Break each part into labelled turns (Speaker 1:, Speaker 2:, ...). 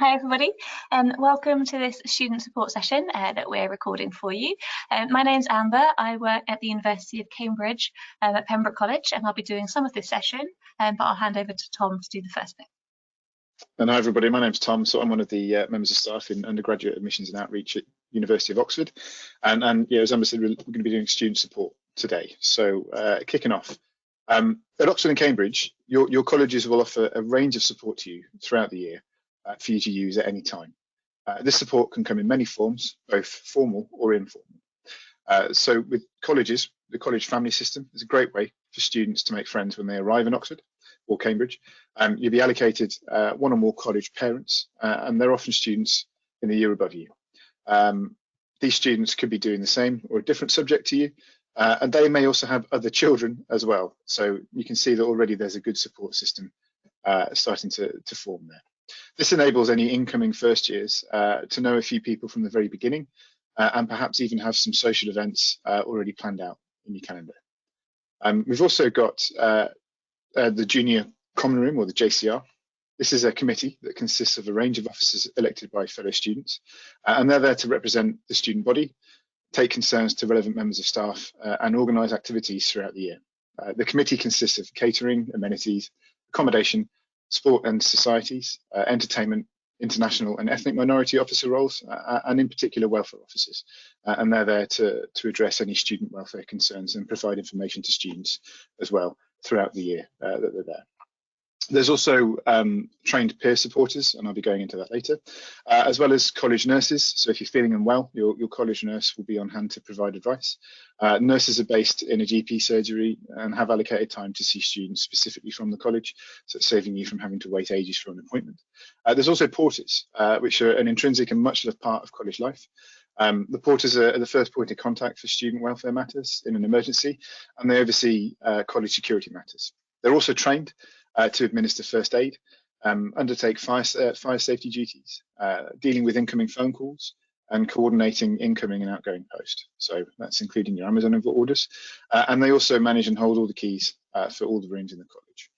Speaker 1: Hi everybody, and welcome to this student support session that we're recording for you. My name's Amber. I work at the University of Cambridge at Pembroke College, and I'll be doing some of this session, but I'll hand over to Tom to do the first bit.
Speaker 2: And hi everybody, my name's Tom. So I'm one of the members of staff in undergraduate admissions and outreach at University of Oxford. And yeah, as Amber said, we're going to be doing student support today. So kicking off. At Oxford and Cambridge, your colleges will offer a range of support to you throughout the year for you to use at any time. This support can come in many forms, both formal or informal. So with colleges, the college family system is a great way for students to make friends when they arrive in Oxford or Cambridge. You'll be allocated one or more college parents, and they're often students in the year above you. These students could be doing the same or a different subject to you, and they may also have other children as well. So you can see that already there's a good support system starting to form there. This enables any incoming first years to know a few people from the very beginning, and perhaps even have some social events already planned out in your calendar. We've also got the Junior Common Room, or the JCR. This is a committee that consists of a range of officers elected by fellow students, and they're there to represent the student body, take concerns to relevant members of staff, and organise activities throughout the year. The committee consists of catering, amenities, accommodation, sport and societies, entertainment, international and ethnic minority officer roles, and in particular welfare officers. And they're there to address any student welfare concerns and provide information to students as well throughout the year that they're there. There's also trained peer supporters, and I'll be going into that later, as well as college nurses. So if you're feeling unwell, your college nurse will be on hand to provide advice. Nurses are based in a GP surgery and have allocated time to see students specifically from the college, so it's saving you from having to wait ages for an appointment. There's also porters, which are an intrinsic and much loved part of college life. The porters are the first point of contact for student welfare matters in an emergency, and they oversee college security matters. They're also trained to administer first aid, undertake fire safety duties, dealing with incoming phone calls, and coordinating incoming and outgoing post. So that's including your Amazon orders. And they also manage and hold all the keys for all the rooms in the college.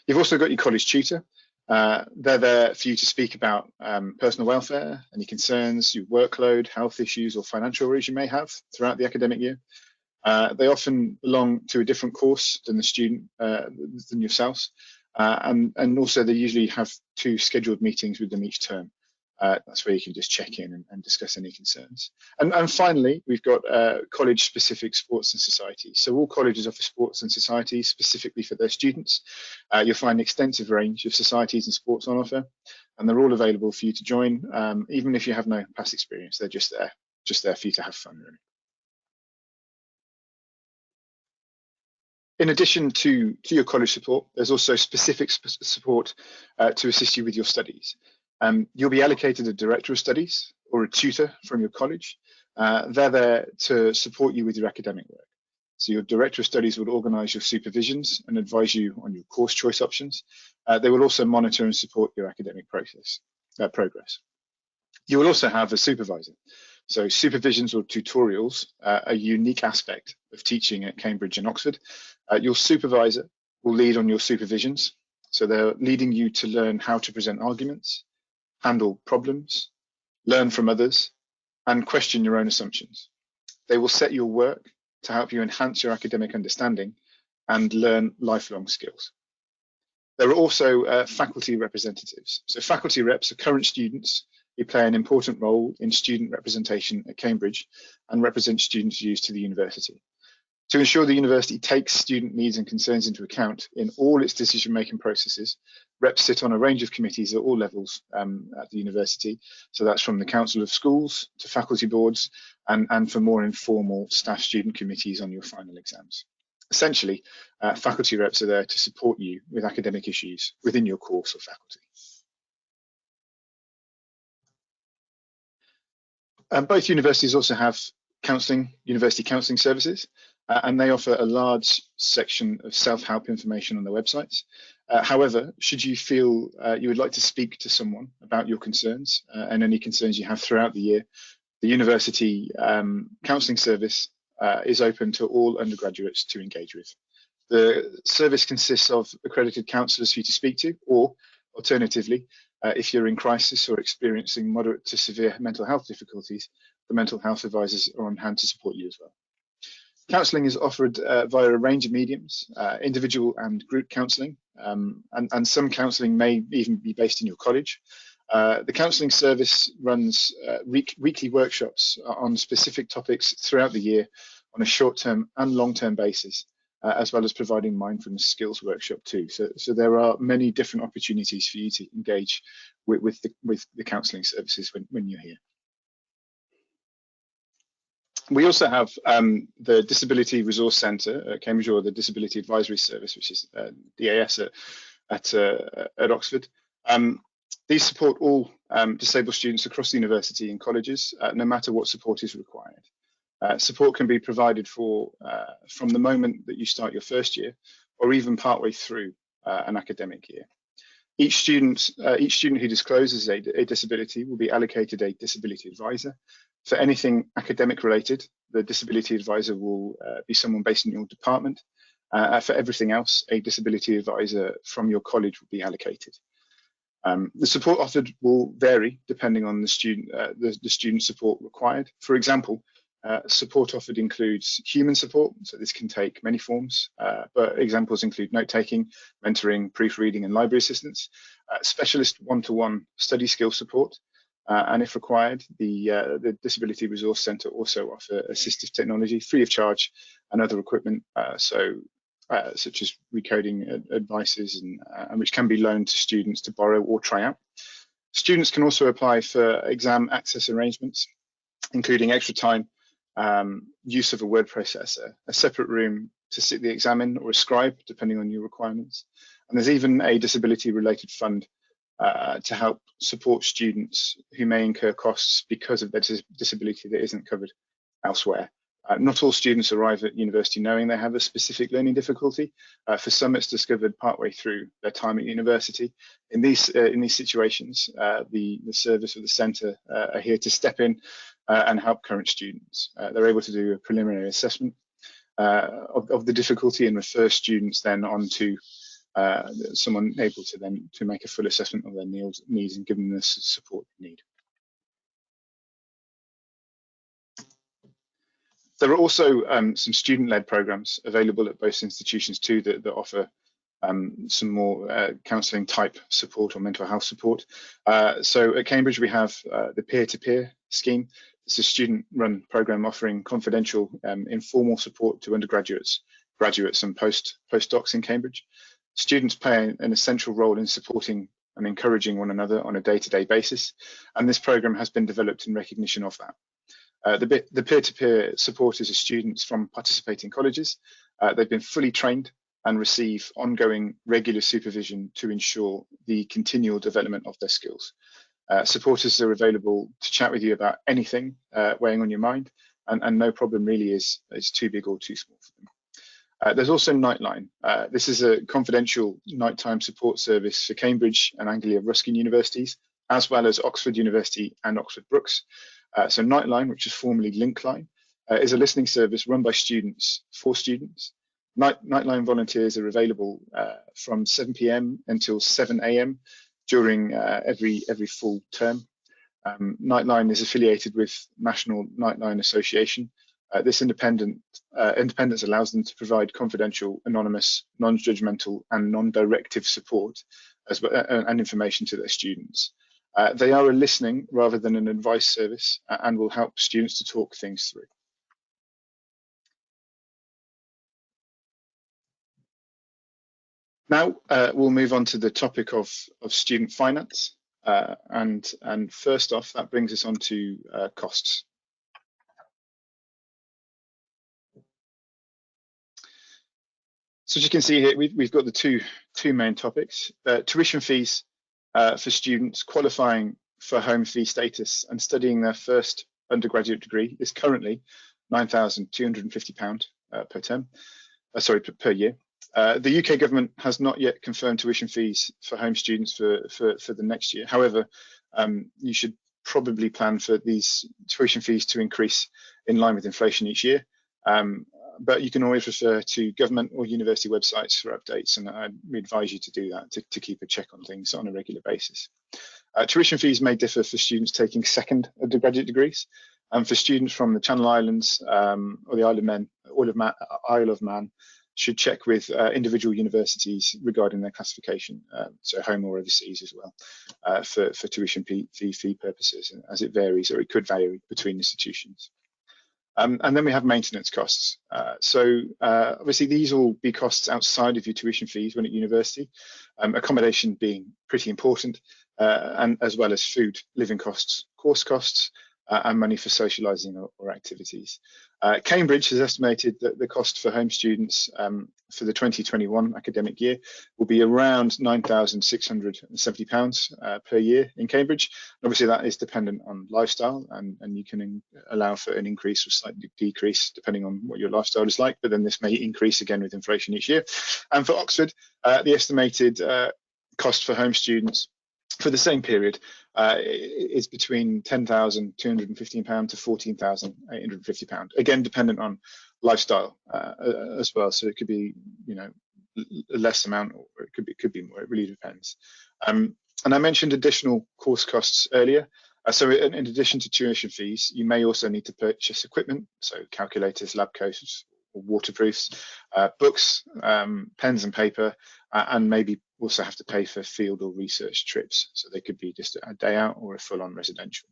Speaker 2: You've also got your college tutor. They're there for you to speak about personal welfare, any concerns, your workload, health issues, or financial worries you may have throughout the academic year. They often belong to a different course than the student, than yourselves, and also they usually have 2 scheduled meetings with them each term. That's where you can just check in and discuss any concerns. And finally, we've got college-specific sports and societies. So all colleges offer sports and societies specifically for their students. You'll find an extensive range of societies and sports on offer, and they're all available for you to join, even if you have no past experience. They're just there for you to have fun, really. In addition to your college support, there's also specific support to assist you with your studies. You'll be allocated a director of studies or a tutor from your college. They're there to support you with your academic work. So your director of studies will organise your supervisions and advise you on your course choice options. They will also monitor and support your academic progress. You will also have a supervisor. So supervisions or tutorials are a unique aspect of teaching at Cambridge and Oxford. Your supervisor will lead on your supervisions. So they're leading you to learn how to present arguments, handle problems, learn from others, and question your own assumptions. They will set your work to help you enhance your academic understanding and learn lifelong skills. There are also faculty representatives. So faculty reps are current students who play an important role in student representation at Cambridge and represent students' views to the university. To ensure the university takes student needs and concerns into account in all its decision-making processes, reps sit on a range of committees at all levels at the university. So that's from the Council of Schools to faculty boards and for more informal staff-student committees on your final exams. Essentially, faculty reps are there to support you with academic issues within your course or faculty. Both universities also have university counselling services, and they offer a large section of self-help information on their websites. However, should you feel you would like to speak to someone about your concerns and any concerns you have throughout the year, the university counselling service is open to all undergraduates to engage with. The service consists of accredited counsellors for you to speak to, or alternatively, If you're in crisis or experiencing moderate to severe mental health difficulties, the mental health advisors are on hand to support you as well. Counselling is offered via a range of mediums, individual and group counselling, and some counselling may even be based in your college. The counselling service runs weekly workshops on specific topics throughout the year on a short-term and long-term basis, as well as providing mindfulness skills workshop too. So there are many different opportunities for you to engage with the counselling services when you're here. We also have the Disability Resource Centre at Cambridge, or the Disability Advisory Service, which is DAS at Oxford. These support all disabled students across the university and colleges, no matter what support is required. Support can be provided from the moment that you start your first year, or even partway through an academic year. Each student who discloses a disability will be allocated a disability advisor. For anything academic related, the disability advisor will be someone based in your department. For everything else, a disability advisor from your college will be allocated. The support offered will vary depending on the student support required. For example, support offered includes human support, so this can take many forms, but examples include note-taking, mentoring, proofreading and library assistance, specialist one-to-one study skill support, and if required, the Disability Resource Centre also offer assistive technology free of charge and other equipment, such as recoding advices, and which can be loaned to students to borrow or try out. Students can also apply for exam access arrangements, including extra time, use of a word processor, a separate room to sit the exam in, or a scribe, depending on your requirements. And there's even a disability-related fund to help support students who may incur costs because of their disability that isn't covered elsewhere. Not all students arrive at university knowing they have a specific learning difficulty. For some, it's discovered partway through their time at university. In these situations, the service or the centre are here to step in and help current students. They're able to do a preliminary assessment of the difficulty and refer students then on to someone able to then make a full assessment of their needs and give them the support they need. There are also some student-led programs available at both institutions too that offer some more counselling type support or mental health support. So at Cambridge we have the peer-to-peer scheme. It's a student-run program offering confidential informal support to undergraduates, graduates and postdocs in Cambridge. Students play an essential role in supporting and encouraging one another on a day-to-day basis, and this program has been developed in recognition of that. The peer-to-peer supporters are students from participating colleges. They've been fully trained and receive ongoing regular supervision to ensure the continual development of their skills. Supporters are available to chat with you about anything weighing on your mind, and no problem really is too big or too small for them. There's also Nightline. This is a confidential nighttime support service for Cambridge and Anglia Ruskin universities, as well as Oxford University and Oxford Brookes. So Nightline, which is formerly Linkline, is a listening service run by students for students. Nightline volunteers are available from 7 p.m. until 7 a.m. during every full term. Nightline is affiliated with National Nightline Association. This independence allows them to provide confidential, anonymous, non-judgmental and non-directive support and information to their students. They are a listening rather than an advice service and will help students to talk things through. Now we'll move on to the topic of student finance, and first off, that brings us on to costs. So as you can see here, we've got the two main topics: tuition fees for students qualifying for home fee status and studying their first undergraduate degree is currently £9,250 per term. Per year. The UK government has not yet confirmed tuition fees for home students for the next year. However, you should probably plan for these tuition fees to increase in line with inflation each year. But you can always refer to government or university websites for updates, and we advise you to do that to keep a check on things on a regular basis. Tuition fees may differ for students taking second undergraduate degrees, and for students from the Channel Islands or the Isle of Man should check with individual universities regarding their classification, so home or overseas as well, for tuition fee purposes, as it varies, or it could vary between institutions. And then we have maintenance costs. Obviously these will be costs outside of your tuition fees when at university, accommodation being pretty important, and as well as food, living costs, course costs, and money for socialising or activities. Cambridge has estimated that the cost for home students for the 2021 academic year will be around £9,670 per year in Cambridge. Obviously that is dependent on lifestyle, and you can allow for an increase or slight decrease depending on what your lifestyle is like, but then this may increase again with inflation each year. And for Oxford, the estimated cost for home students for the same period is between £10,215 to £14,850. Again, dependent on lifestyle as well. So it could be, a less amount, or it could be more. It really depends. And I mentioned additional course costs earlier. So in addition to tuition fees, you may also need to purchase equipment, so calculators, lab coats, or waterproofs, books, pens and paper, and maybe also have to pay for field or research trips. So they could be just a day out or a full-on residential.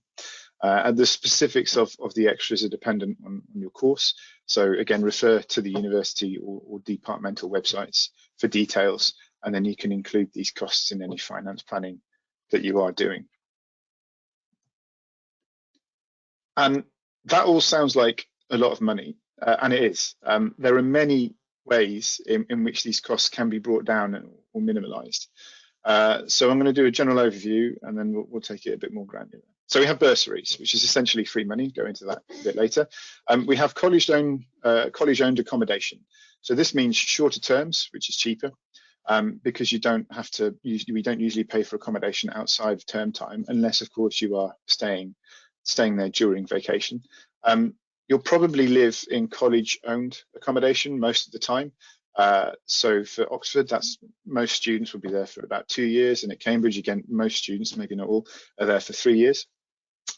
Speaker 2: And the specifics of the extras are dependent on your course. So again, refer to the university or departmental websites for details, and then you can include these costs in any finance planning that you are doing. And that all sounds like a lot of money, and it is. There are many ways in which these costs can be brought down or minimalised. So I'm going to do a general overview, and then we'll take it a bit more granular. So we have bursaries, which is essentially free money. Go into that a bit later. We have college-owned accommodation. So this means shorter terms, which is cheaper, because you don't have to. We don't usually pay for accommodation outside of term time, unless, of course, you are staying there during vacation. You'll probably live in college-owned accommodation most of the time. So for Oxford, most students will be there for about 2 years, and at Cambridge, again, most students, maybe not all, are there for 3 years.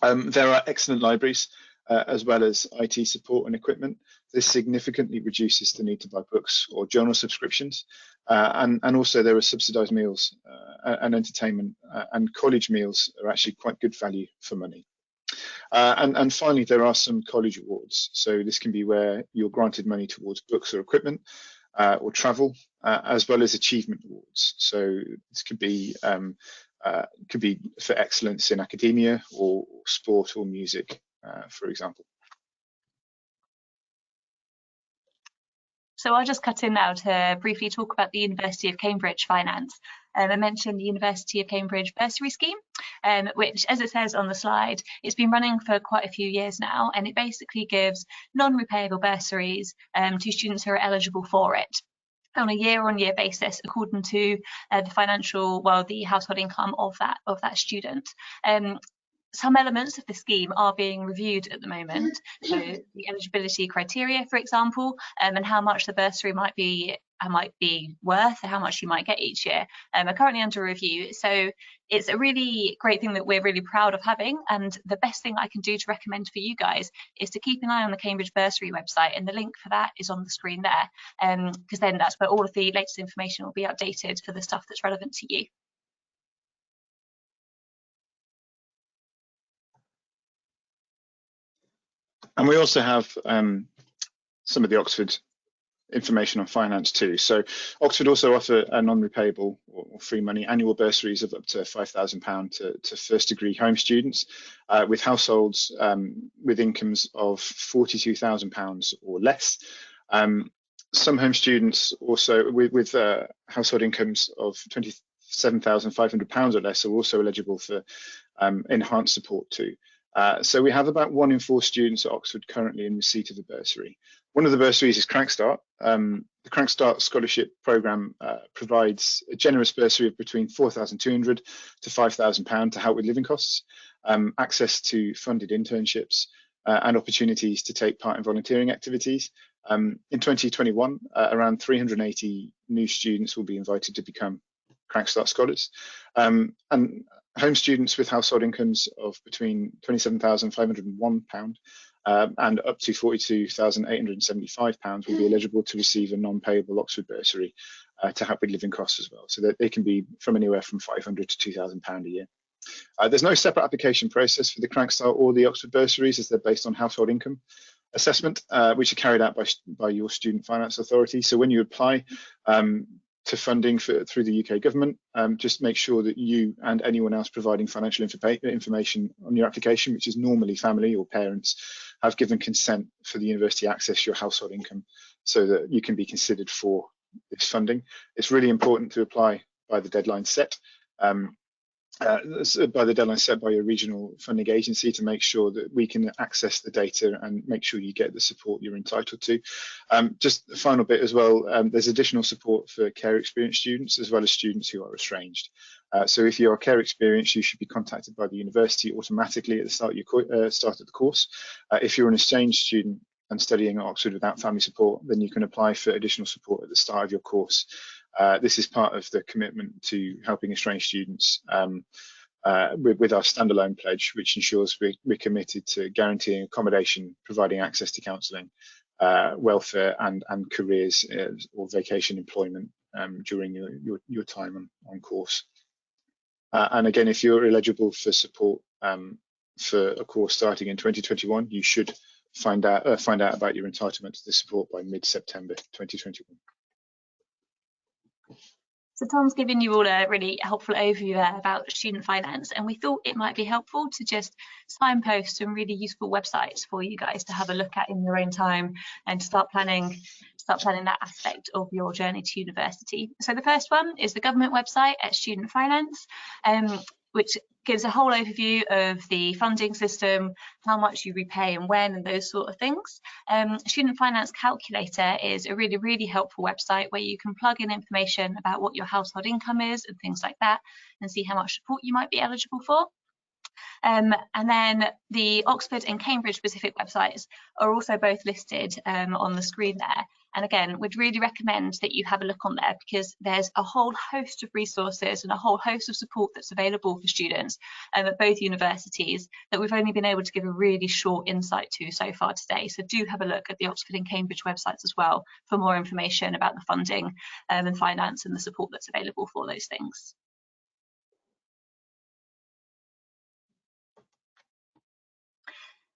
Speaker 2: There are excellent libraries, as well as IT support and equipment. This significantly reduces the need to buy books or journal subscriptions, and also there are subsidised meals and entertainment, and college meals are actually quite good value for money. And finally, there are some college awards. So this can be where you're granted money towards books or equipment, or travel, as well as achievement awards. So this could be for excellence in academia or sport or music, for example.
Speaker 1: So I'll just cut in now to briefly talk about the University of Cambridge finance. I mentioned the University of Cambridge bursary scheme, which, as it says on the slide, it's been running for quite a few years now, and it basically gives non-repayable bursaries to students who are eligible for it on a year-on-year basis, according to the household income of that student. Some elements of the scheme are being reviewed at the moment, so the eligibility criteria, for example, and how much the bursary might be worth, how much you might get each year, are currently under review. So it's a really great thing that we're really proud of having, and the best thing I can do to recommend for you guys is to keep an eye on the Cambridge Bursary website, and the link for that is on the screen there, because then that's where all of the latest information will be updated for the stuff that's relevant to you.
Speaker 2: And we also have some of the Oxford information on finance too. So Oxford also offer a non-repayable or free money annual bursaries of up to £5,000 to first degree home students with households with incomes of £42,000 or less. Some home students also with household incomes of £27,500 or less are also eligible for enhanced support too. So we have about 1 in 4 students at Oxford currently in receipt of a bursary. One of the bursaries is Crankstart. The Crankstart Scholarship Programme provides a generous bursary of between £4,200 to £5,000 to help with living costs, access to funded internships, and opportunities to take part in volunteering activities. In 2021, around 380 new students will be invited to become Crank Start scholars. And home students with household incomes of between £27,501 and up to £42,875 will be eligible to receive a non-payable Oxford bursary to help with living costs as well. So that they can be from anywhere from £500 to £2,000 a year. There's no separate application process for the Crank Start or the Oxford bursaries, as they're based on household income assessment, which are carried out by your Student Finance Authority. So when you apply to funding through the UK government, just make sure that you and anyone else providing financial information on your application, which is normally family or parents, have given consent for the university to access your household income so that you can be considered for this funding. It's really important to apply by the deadline set. By the deadline set by your regional funding agency, to make sure that we can access the data and make sure you get the support you're entitled to. Just the final bit as well, there's additional support for care experienced students as well as students who are estranged. So if you are care experienced, you should be contacted by the university automatically at the start of your start of the course. If you're an estranged student and studying at Oxford without family support, then you can apply for additional support at the start of your course. This is part of the commitment to helping estranged students with our standalone pledge, which ensures we're committed to guaranteeing accommodation, providing access to counselling, welfare and careers or vacation employment during your time on course. And again, if you're eligible for support for a course starting in 2021, you should find out about your entitlement to the support by mid-September 2021.
Speaker 1: So Tom's given you all a really helpful overview there about student finance, and we thought it might be helpful to just signpost some really useful websites for you guys to have a look at in your own time and start planning that aspect of your journey to university. So the first one is the government website at Student Finance, which gives a whole overview of the funding system, how much you repay and when, and those sort of things. Student Finance Calculator is a really, really helpful website where you can plug in information about what your household income is and things like that, and see how much support you might be eligible for. And then the Oxford and Cambridge specific websites are also both listed on the screen there. And again, we'd really recommend that you have a look on there, because there's a whole host of resources and a whole host of support that's available for students at both universities that we've only been able to give a really short insight to so far today. So do have a look at the Oxford and Cambridge websites as well for more information about the funding and finance and the support that's available for those things.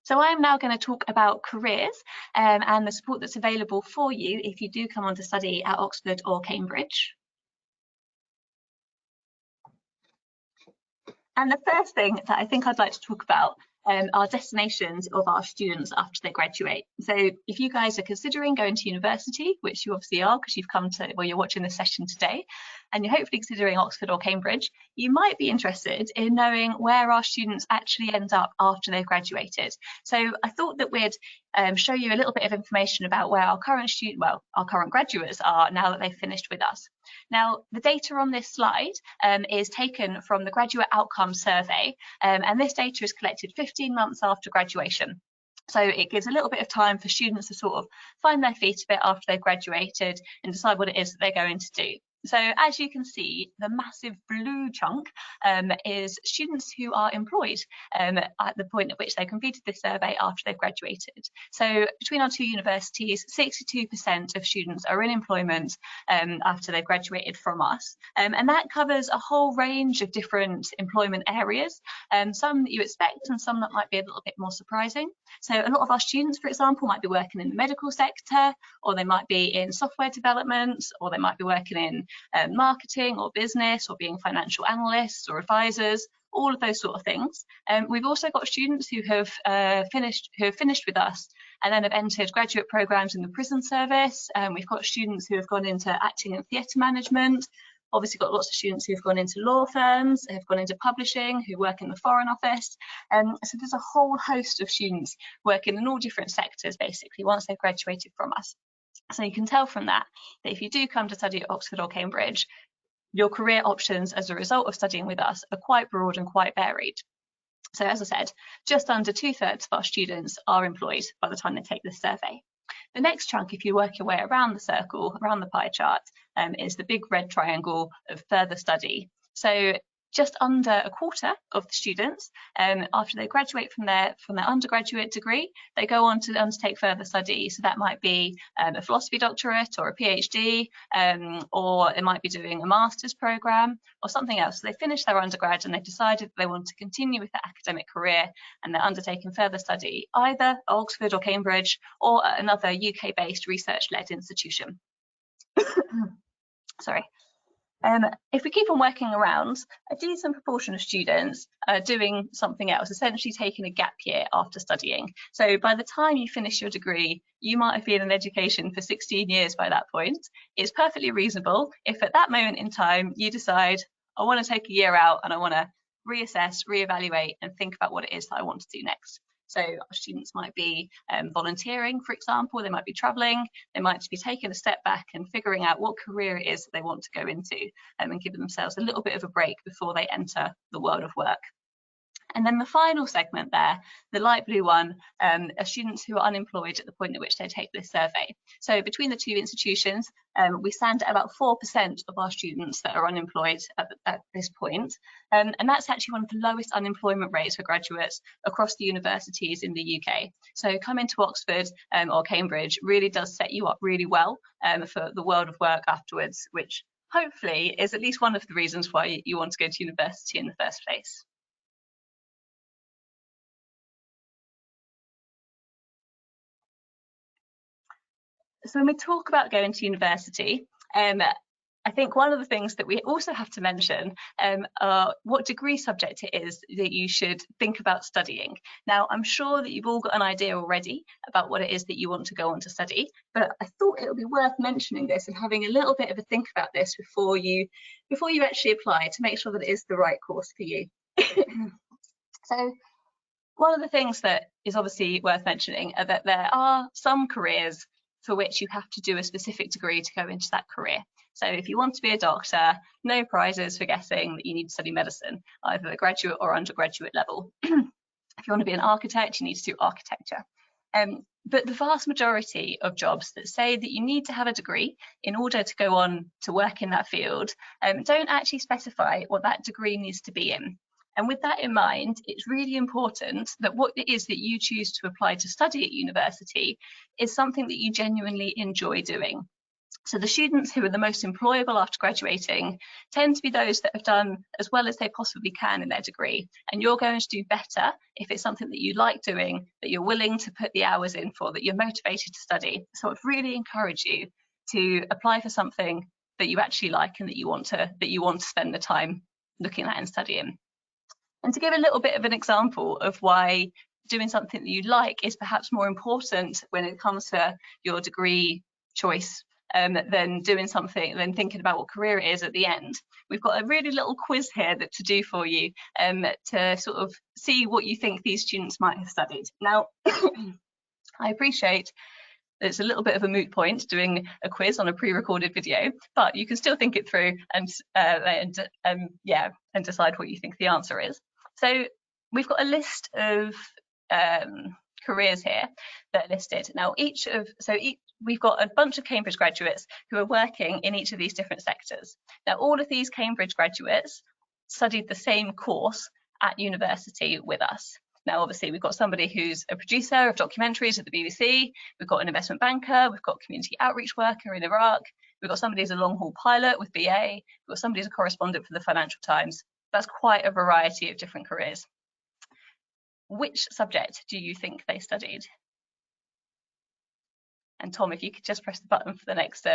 Speaker 1: So I'm now going to talk about careers and the support that's available for you if you do come on to study at Oxford or Cambridge. And the first thing that I think I'd like to talk about are destinations of our students after they graduate. So if you guys are considering going to university, which you obviously are because you've come to, well, you're watching this session today, and you're hopefully considering Oxford or Cambridge, you might be interested in knowing where our students actually end up after they've graduated. So I thought that we'd show you a little bit of information about where our current graduates are now that they've finished with us. Now, the data on this slide is taken from the Graduate Outcomes Survey, and this data is collected 15 months after graduation. So it gives a little bit of time for students to sort of find their feet a bit after they've graduated and decide what it is that they're going to do. So as you can see, the massive blue chunk is students who are employed at the point at which they completed this survey after they've graduated. So between our two universities, 62% of students are in employment after they've graduated from us. And that covers a whole range of different employment areas, some that you expect and some that might be a little bit more surprising. So a lot of our students, for example, might be working in the medical sector, or they might be in software development, or they might be working in marketing or business, or being financial analysts or advisors, all of those sort of things. We've also got students who have finished with us and then have entered graduate programs in the prison service. We've got students who have gone into acting and theatre management. Obviously got lots of students who have gone into law firms, have gone into publishing, who work in the Foreign Office. So there's a whole host of students working in all different sectors, basically, once they've graduated from us. So you can tell from that if you do come to study at Oxford or Cambridge, your career options as a result of studying with us are quite broad and quite varied. So as I said, just under 2/3 of our students are employed by the time they take this survey. The next chunk, if you work your way around the circle, around the pie chart, is the big red triangle of further study. So just under a quarter of the students, after they graduate from their undergraduate degree, they go on to undertake further study. So that might be a philosophy doctorate or a PhD, or it might be doing a master's program or something else. So they finish their undergrad and they've decided that they want to continue with their academic career, and they're undertaking further study either at Oxford or Cambridge or at another UK-based research-led institution. Sorry. If we keep on working around, a decent proportion of students are doing something else, essentially taking a gap year after studying. So by the time you finish your degree, you might have been in education for 16 years by that point. It's perfectly reasonable if at that moment in time you decide, I want to take a year out and I want to reassess, reevaluate, and think about what it is that I want to do next. So our students might be volunteering, for example, they might be traveling, they might be taking a step back and figuring out what career it is that they want to go into, and give themselves a little bit of a break before they enter the world of work. And then the final segment there, the light blue one, are students who are unemployed at the point at which they take this survey. So between the two institutions, we stand at about 4% of our students that are unemployed at this point. And that's actually one of the lowest unemployment rates for graduates across the universities in the UK. So coming to Oxford or Cambridge really does set you up really well for the world of work afterwards, which hopefully is at least one of the reasons why you want to go to university in the first place. So when we talk about going to university, I think one of the things that we also have to mention are what degree subject it is that you should think about studying. Now, I'm sure that you've all got an idea already about what it is that you want to go on to study, but I thought it would be worth mentioning this and having a little bit of a think about this before you actually apply, to make sure that it is the right course for you. So one of the things that is obviously worth mentioning are that there are some careers for which you have to do a specific degree to go into that career. So if you want to be a doctor, no prizes for guessing that you need to study medicine, either at graduate or undergraduate level. If you want to be an architect, you need to do architecture. But the vast majority of jobs that say that you need to have a degree in order to go on to work in that field don't actually specify what that degree needs to be in. And with that in mind, it's really important that what it is that you choose to apply to study at university is something that you genuinely enjoy doing. So the students who are the most employable after graduating tend to be those that have done as well as they possibly can in their degree. And you're going to do better if it's something that you like doing, that you're willing to put the hours in for, that you're motivated to study. So I'd really encourage you to apply for something that you actually like and that you want to spend the time looking at and studying. And to give a little bit of an example of why doing something that you like is perhaps more important when it comes to your degree choice than thinking about what career it is at the end. We've got a really little quiz here to do for you to sort of see what you think these students might have studied. Now, I appreciate it's a little bit of a moot point doing a quiz on a pre-recorded video, but you can still think it through and decide what you think the answer is. So we've got a list of careers here that are listed. Now, we've got a bunch of Cambridge graduates who are working in each of these different sectors. Now, all of these Cambridge graduates studied the same course at university with us. Now, obviously, we've got somebody who's a producer of documentaries at the BBC, we've got an investment banker, we've got a community outreach worker in Iraq, we've got somebody who's a long-haul pilot with BA, we've got somebody who's a correspondent for the Financial Times. That's quite a variety of different careers. Which subject do you think they studied? And Tom, if you could just press the button for the next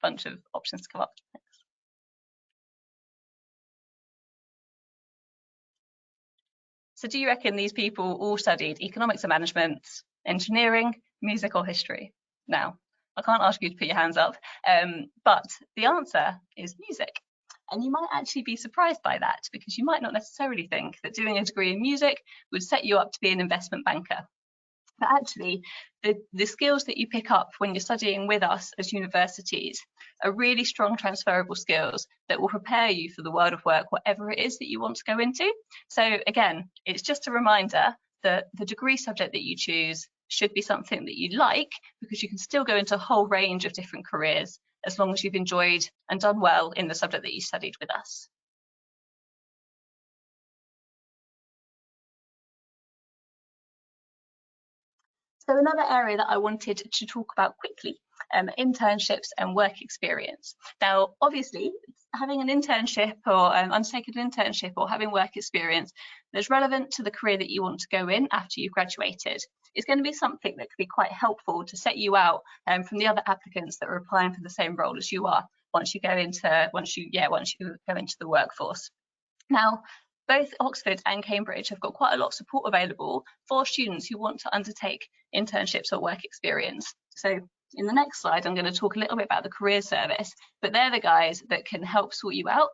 Speaker 1: bunch of options to come up. Thanks. So do you reckon these people all studied economics and management, engineering, music or history? Now, I can't ask you to put your hands up, but the answer is music. And you might actually be surprised by that, because you might not necessarily think that doing a degree in music would set you up to be an investment banker. But actually, the skills that you pick up when you're studying with us as universities are really strong transferable skills that will prepare you for the world of work, whatever it is that you want to go into. So again, it's just a reminder that the degree subject that you choose should be something that you like, because you can still go into a whole range of different careers as long as you've enjoyed and done well in the subject that you studied with us. So another area that I wanted to talk about quickly, internships and work experience. Now, obviously, having an internship or undertaking an internship or having work experience that's relevant to the career that you want to go in after you've graduated is going to be something that could be quite helpful to set you out from the other applicants that are applying for the same role as you are once you go into the workforce. Now, both Oxford and Cambridge have got quite a lot of support available for students who want to undertake internships or work experience. So in the next slide, I'm going to talk a little bit about the career service, but they're the guys that can help sort you out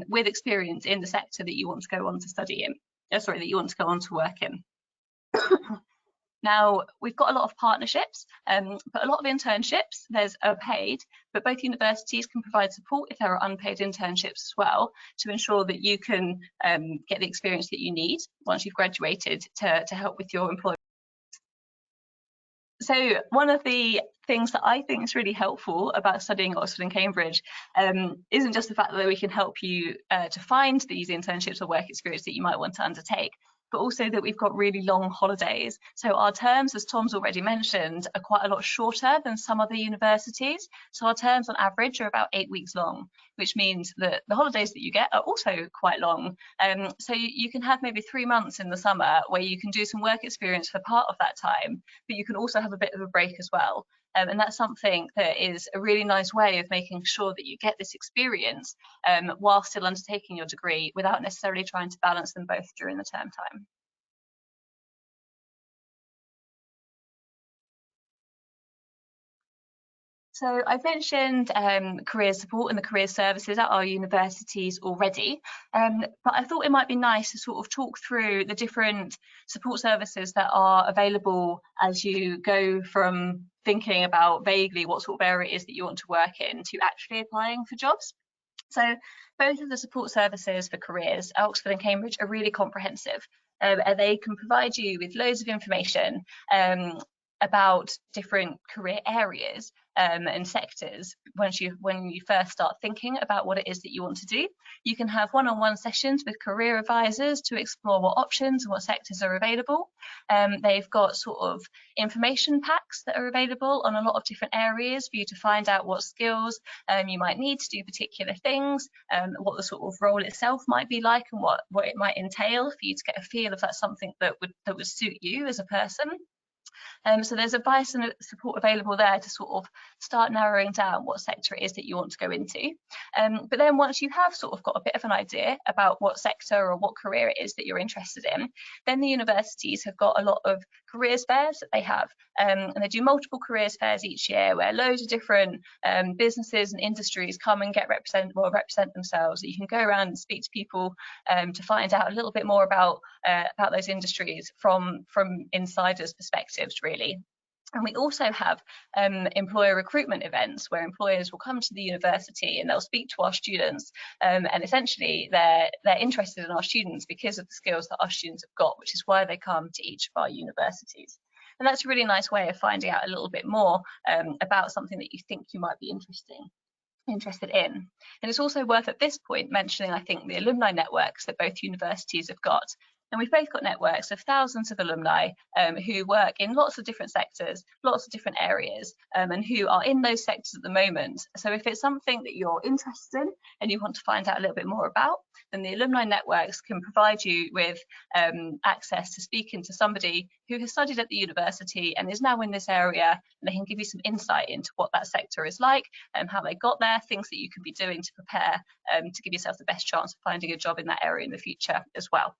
Speaker 1: with experience in the sector that you want to go on to study in, that you want to go on to work in. Now, we've got a lot of partnerships, but a lot of internships, there's paid, but both universities can provide support if there are unpaid internships as well, to ensure that you can get the experience that you need once you've graduated to help with your employment. So one of the things that I think is really helpful about studying at Oxford and Cambridge isn't just the fact that we can help you to find these internships or work experience that you might want to undertake, but also that we've got really long holidays. So our terms, as Tom's already mentioned, are quite a lot shorter than some other universities. So our terms on average are about 8 weeks long, which means that the holidays that you get are also quite long. So you can have maybe 3 months in the summer where you can do some work experience for part of that time, but you can also have a bit of a break as well. And that's something that is a really nice way of making sure that you get this experience while still undertaking your degree without necessarily trying to balance them both during the term time. So I've mentioned career support and the career services at our universities already, but I thought it might be nice to sort of talk through the different support services that are available as you go from thinking about vaguely what sort of area it is that you want to work in to actually applying for jobs. So both of the support services for careers at Oxford and Cambridge are really comprehensive. And they can provide you with loads of information about different career areas and sectors. When you first start thinking about what it is that you want to do, you can have one-on-one sessions with career advisors to explore what options and what sectors are available. They've got sort of information packs that are available on a lot of different areas for you to find out what skills you might need to do particular things, what the sort of role itself might be like, and what it might entail for you to get a feel if that's something that would suit you as a person. So there's advice and support available there to sort of start narrowing down what sector it is that you want to go into. But then once you have sort of got a bit of an idea about what sector or what career it is that you're interested in, then the universities have got a lot of careers fairs that they have. And they do multiple careers fairs each year where loads of different businesses and industries come and represent themselves. So you can go around and speak to people to find out a little bit more about those industries from insiders' perspectives, really. And we also have employer recruitment events where employers will come to the university and they'll speak to our students, and essentially they're interested in our students because of the skills that our students have got, which is why they come to each of our universities. And that's a really nice way of finding out a little bit more about something that you think you might be interested in. And it's also worth at this point mentioning, I think, the alumni networks that both universities have got. And we've both got networks of thousands of alumni who work in lots of different sectors, lots of different areas, and who are in those sectors at the moment. So if it's something that you're interested in and you want to find out a little bit more about, then the alumni networks can provide you with access to speaking to somebody who has studied at the university and is now in this area, and they can give you some insight into what that sector is like and how they got there, things that you can be doing to prepare to give yourself the best chance of finding a job in that area in the future as well.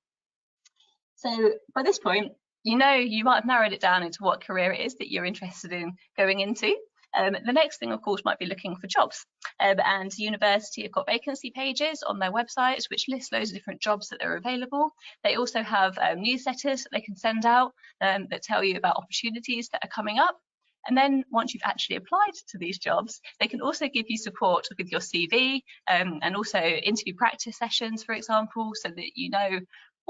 Speaker 1: So by this point, you might have narrowed it down into what career it is that you're interested in going into. The next thing, of course, might be looking for jobs. And the university have got vacancy pages on their websites which list loads of different jobs that are available. They also have newsletters that they can send out that tell you about opportunities that are coming up. And then once you've actually applied to these jobs, they can also give you support with your CV and also interview practice sessions, for example, so that you know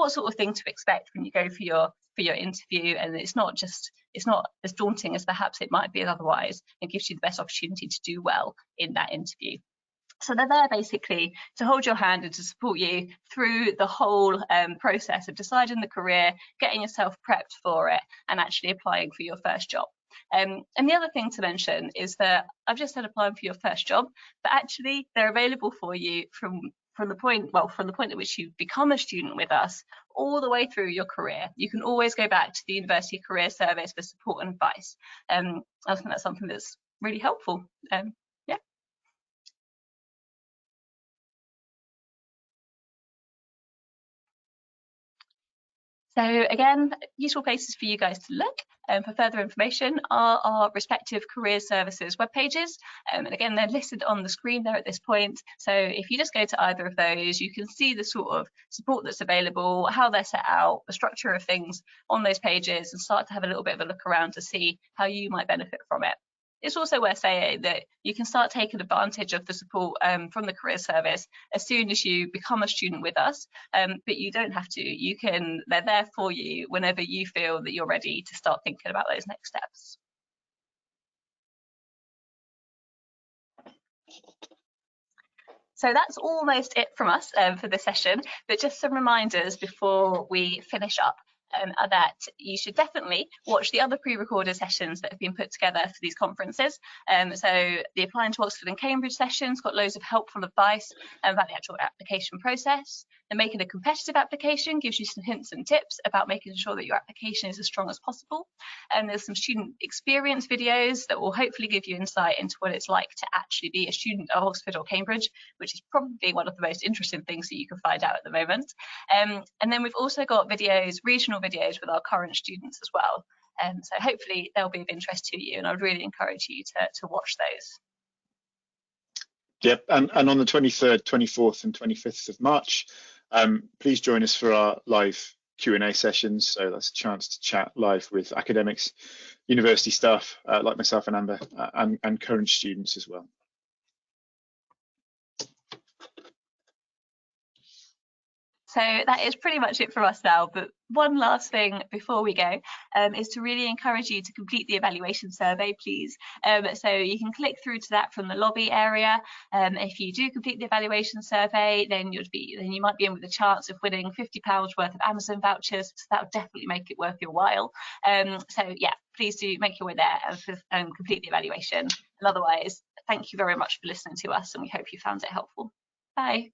Speaker 1: what sort of thing to expect when you go for your interview, and it's not as daunting as perhaps it might be otherwise, and gives you the best opportunity to do well in that interview. So they're there basically to hold your hand and to support you through the whole process of deciding the career, getting yourself prepped for it, and actually applying for your first job. And the other thing to mention is that I've just said applying for your first job, but actually they're available for you from the point at which you become a student with us all the way through your career. You can always go back to the University Career Service for support and advice. I think that's something that's really helpful. So again, useful places for you guys to look for further information are our respective career services web pages. And again, they're listed on the screen there at this point. So if you just go to either of those, you can see the sort of support that's available, how they're set out, the structure of things on those pages, and start to have a little bit of a look around to see how you might benefit from it. It's also worth saying that you can start taking advantage of the support from the career service as soon as you become a student with us, but you don't have to. They're there for you whenever you feel that you're ready to start thinking about those next steps. So that's almost it from us for this session, but just some reminders before we finish up. Are that you should definitely watch the other pre-recorded sessions that have been put together for these conferences. So the Applying to Oxford and Cambridge sessions got loads of helpful advice about the actual application process. And making a competitive application gives you some hints and tips about making sure that your application is as strong as possible. And there's some student experience videos that will hopefully give you insight into what it's like to actually be a student at Oxford or Cambridge, which is probably one of the most interesting things that you can find out at the moment. And then we've also got videos, regional videos with our current students as well. So hopefully they'll be of interest to you, and I would really encourage you to watch those.
Speaker 2: Yep, and on the 23rd, 24th and 25th of March, please join us for our live Q&A sessions. So that's a chance to chat live with academics, university staff like myself and Amber, and current students as well.
Speaker 1: So that is pretty much it for us now, but one last thing before we go is to really encourage you to complete the evaluation survey, please. So you can click through to that from the lobby area. If you do complete the evaluation survey, then you might be in with a chance of winning £50 worth of Amazon vouchers, so that would definitely make it worth your while. So yeah, please do make your way there and complete the evaluation. And otherwise, thank you very much for listening to us, and we hope you found it helpful. Bye.